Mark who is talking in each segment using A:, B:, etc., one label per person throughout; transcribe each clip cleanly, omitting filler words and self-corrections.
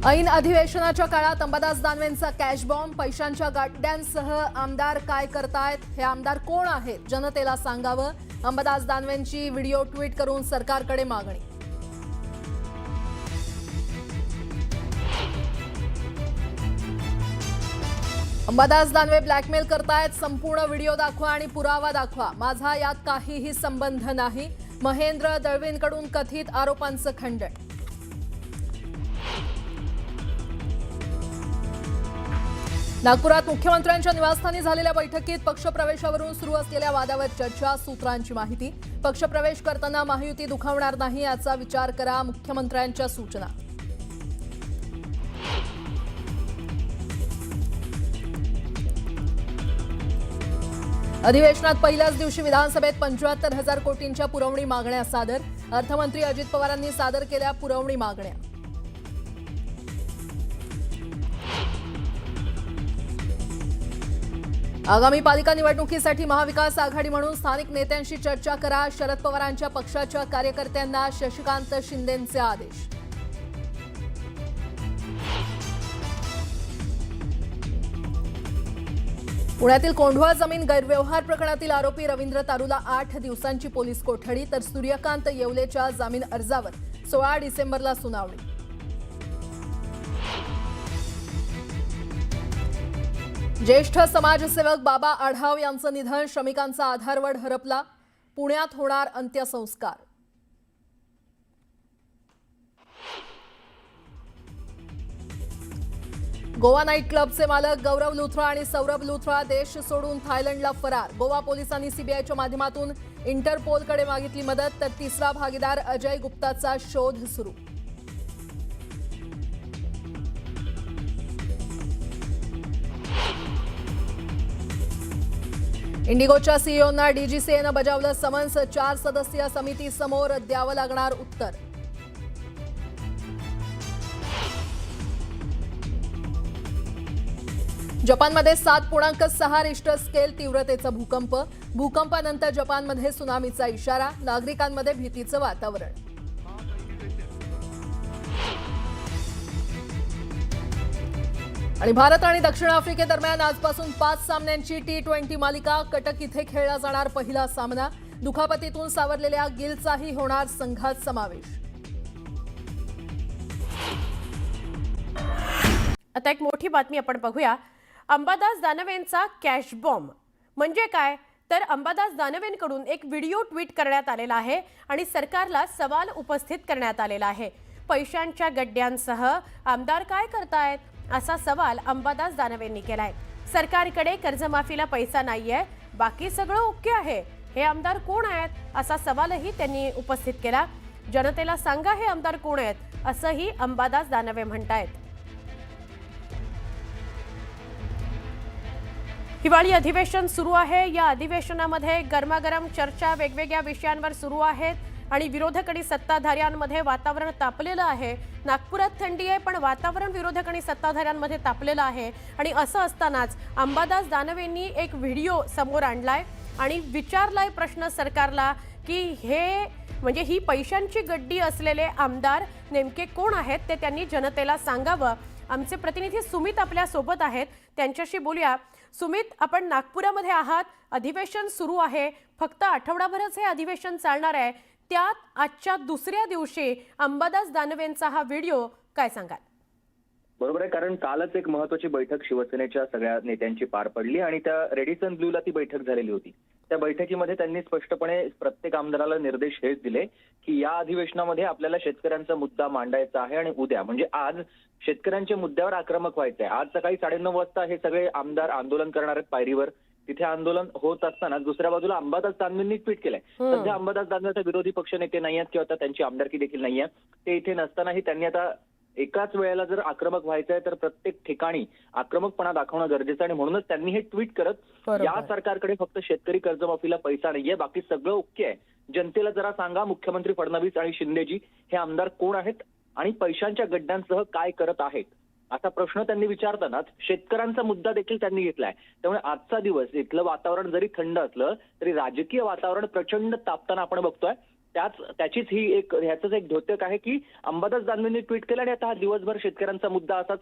A: ऐन अधिवेशनाच्या काळात अंबादास दानवेंचा कॅश बॉम्ब, पैशांच्या गड्ड्यांसह आमदार काय करतायत? हे आमदार कोण आहेत? जनतेला सांगावं. अंबादास दानवेंची व्हिडिओ ट्विट करून सरकारकडे मागणी. अंबादास दानवे ब्लॅकमेल करतायत. संपूर्ण व्हिडिओ दाखवा आणि पुरावा दाखवा. माझा यात काहीही संबंध नाही. महेंद्र दळवींकडून कथित आरोपांचं खंडन. नागपुरात मुख्यमंत्र्यांच्या निवासस्थानी झालेल्या बैठकीत पक्षप्रवेशावरून सुरू असलेल्या वादावर चर्चा. सूत्रांची माहिती. पक्षप्रवेश करताना महायुती दुखावणार नाही याचा विचार करा. मुख्यमंत्र्यांच्या सूचना. अधिवेशनात पहिल्याच दिवशी विधानसभेत 75,000 कोटींच्या पुरवणी मागण्या सादर. अर्थमंत्री अजित पवारांनी सादर केल्या पुरवणी मागण्या. आगामी पालिका निवडणुकीसाठी महाविकास आघाडी म्हणून स्थानिक नेत्यांशी चर्चा करा. शरद पवारांच्या पक्षाच्या कार्यकर्त्यांना शशिकांत शिंदेंचे आदेश. पुण्यातील कोंढवा जमीन गैरव्यवहार प्रकरणातील आरोपी रवींद्र तारूला 8 दिवसांची पोलीस कोठडी, तर सूर्यकांत येवलेच्या जामीन अर्जावर 16 डिसेंबरला सुनावणी. ज्येष्ठ समाजसेवक बाबा आढाव यांचं निधन. श्रमिकांचा आधारवड हरपला. पुण्यात होणार अंत्यसंस्कार. गोवा नाईट क्लबचे मालक गौरव लुथरा आणि सौरभ लुथरा देश सोडून थायलंडला फरार. गोवा पोलिसांनी सीबीआयच्या माध्यमातून इंटरपोलकडे मागितली मदत, तर तिसरा भागीदार अजय गुप्ताचा शोध सुरू. इंडिगोच्या सीईओंना डीजीसीएनं बजावलं समन्स. 4 सदस्यीय समितीसमोर द्यावं लागणार उत्तर. जपानमध्ये 7.6 रिश्टर स्केल तीव्रतेचा भूकंप. भूकंपानंतर जपानमध्ये सुनामीचा इशारा. नागरिकांमध्ये भीतीचं वातावरण. आणि भारत आणि दक्षिण आफ्रिकेदरम्यान आजपासून 5 सामन्यांची T20 मालिका. कटक इथे खेळला जाणार पहिला सामना. दुखापतीतून सावरलेल्या गिलचाही होणार संघात समावेश.
B: आता एक मोठी बातमी आपण बघूया. अंबादास दानवेंचा कॅश बॉम्ब म्हणजे काय? तर अंबादास दानवेंकडून एक व्हिडिओ ट्विट करण्यात आलेला आहे आणि सरकारला सवाल उपस्थित करण्यात आलेला आहे. पैशांच्या गड्ड्यांसह आमदार काय करतायत असा सवाल अंबादास दानवेंनी केलाय. सरकारकडे कर्जमाफीला पैसा नाहीये, बाकी सगळं ओके आहे. हे आमदार कोण आहेत असा सवालही त्यांनी उपस्थित केला. जनतेला सांगा हे आमदार कोण आहेत असंही अंबादास दानवे म्हणतायत. हिवाळी अधिवेशन सुरू आहे. या अधिवेशनामध्ये गरमागरम चर्चा वेगवेगळ्या विषयांवर सुरू आहेत आणि विरोधक आणि सत्ताधाऱ्यांमध्ये वातावरण तापलेलं आहे. नागपुरात थंडी आहे, पण वातावरण विरोधक आणि सत्ताधाऱ्यांमध्ये तापलेलं आहे. आणि असं असतानाच अंबादास दानवेंनी एक व्हिडिओ समोर आणलाय आणि विचारलाय प्रश्न सरकारला की हे म्हणजे ही पैशांची गड्डी असलेले आमदार नेमके कोण आहेत ते त्यांनी जनतेला सांगावं. आमचे प्रतिनिधी सुमित आपल्या सोबत आहेत, त्यांच्याशी बोलूया. सुमित, आपण नागपुरामध्ये आहात. अधिवेशन सुरू आहे. फक्त आठवडाभरच हे अधिवेशन चालणार आहे. त्यात आजच्या दुसऱ्या दिवशी अंबादास दानवेंचा हा व्हिडिओ, काय सांगाल?
C: बरोबर आहे, कारण कालच एक महत्त्वाची बैठक शिवसेनेच्या सगळ्या नेत्यांची पार पडली आणि त्या रेडिसन ब्लूला ती बैठक झालेली होती. त्या बैठकीमध्ये त्यांनी स्पष्टपणे प्रत्येक आमदाराला निर्देश हेच दिले की या अधिवेशनामध्ये आपल्याला शेतकऱ्यांचा मुद्दा मांडायचा आहे आणि उद्या म्हणजे आज शेतकऱ्यांच्या मुद्द्यावर आक्रमक व्हायचं आहे. आज सकाळी 9:30 वाजता हे सगळे आमदार आंदोलन करणार आहेत पायरीवर. तिथे आंदोलन होत असताना दुसऱ्या बाजूला अंबादास दानवेंनी ट्विट केलंय. सध्या अंबादास दानवे विरोधी पक्षनेते नाही आहेत किंवा त्यांची आमदारकी देखील नाहीये. ते इथे नसतानाही त्यांनी आता एकाच वेळेला जर आक्रमक व्हायचं आहे तर प्रत्येक ठिकाणी आक्रमकपणा दाखवणं गरजेचं आणि म्हणूनच त्यांनी हे ट्विट करत या सरकारकडे फक्त शेतकरी कर्जमाफीला पैसा नाहीये, बाकी सगळं ओके आहे. जनतेला जरा सांगा मुख्यमंत्री फडणवीस आणि शिंदेजी हे आमदार कोण आहेत आणि पैशांच्या गड्ड्यांसह काय करत आहेत असा प्रश्न त्यांनी विचारतानाच शेतकऱ्यांचा मुद्दा देखील त्यांनी घेतलाय. त्यामुळे आजचा दिवस इथलं वातावरण जरी थंड असलं तरी राजकीय वातावरण प्रचंड तापताना आपण बघतोय. त्याचीच ही ह्याचंच एक द्योतक आहे की अंबादास दानवेंनी ट्विट केलं आणि आता हा दिवसभर शेतकऱ्यांचा मुद्दा असाच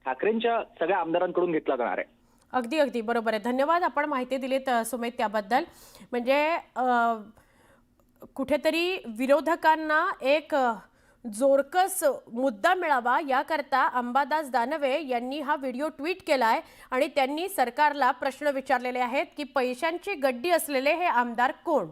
C: ठाकरेंच्या सगळ्या आमदारांकडून घेतला जाणार आहे.
B: अगदी अगदी बरोबर आहे. धन्यवाद, आपण माहिती दिलीत सुमित त्याबद्दल. म्हणजे कुठेतरी विरोधकांना एक जोरकस मुद्दा मिळावा याकरता अंबादास दानवे यांनी हा व्हिडिओ ट्विट केलाय आणि त्यांनी सरकारला प्रश्न विचारलेले आहेत की पैशांची गड्डी असलेले हे आमदार कोण.